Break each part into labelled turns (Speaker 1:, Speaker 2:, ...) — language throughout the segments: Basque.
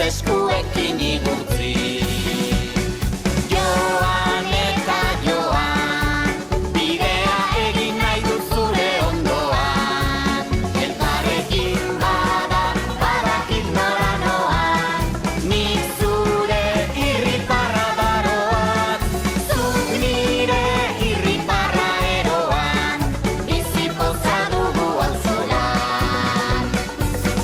Speaker 1: eskuekin igurtzi. Joan eta joan, bidea egin nahi dut zure ondoan. Elkarrekin bada, badakit nora noan, nik zure irriparra daroat, zuk nire irriparra eroan, bizi poza dugu auzolan.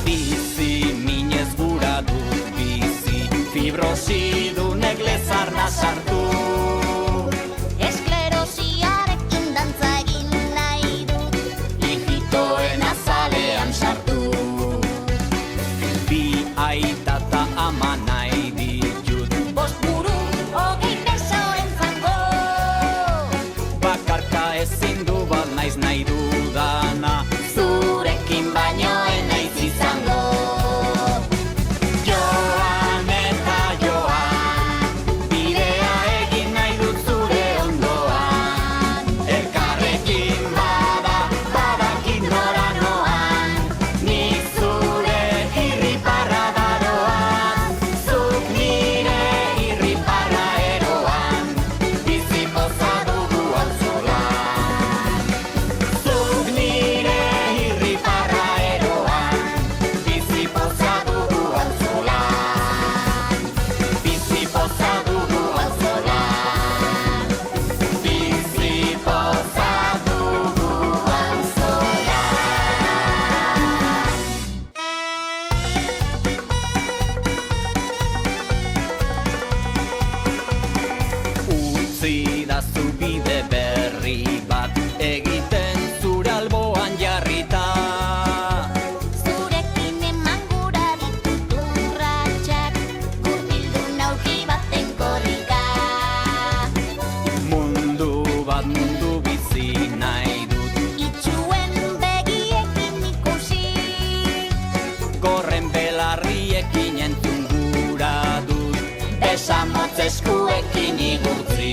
Speaker 1: Bizi minez gura dut bizi, fibrosidunek lezarna sartu.
Speaker 2: Esklerosiarekin dantza egin nahi dut,
Speaker 1: Ijitoen azalean sartu. Bi aita ta ama nahi ditut,
Speaker 2: bost buru, hogei besoen zango.
Speaker 1: bakarka ezin du bat naiz nahi dudana, zurekin baino ez naiz izango. Joan eta joan, bidea egin nahi dut zure ondoan. Elkarrekin bada, badakit nora noan, nik zure irriparra daroan, zuk nire irriparra eroan, bizi poza dugu auzolan. Zuk nire irriparra eroan, bizi poza dugu auzolan. Bizi poza dugu auzolan. Bizi poza dugu auzolan. Utzi da zu bide berri bat egiten zure alboan jarrita.
Speaker 2: Zurekin eman gura ditut urratsak, hurbildu nauki baten korrika.
Speaker 1: Mundu bat mundu bizi nahi dut,
Speaker 2: Itxuen begiekin ikusi,
Speaker 1: gorren belarriekin entzun gura dut, besamotz eskuekin igurtzi.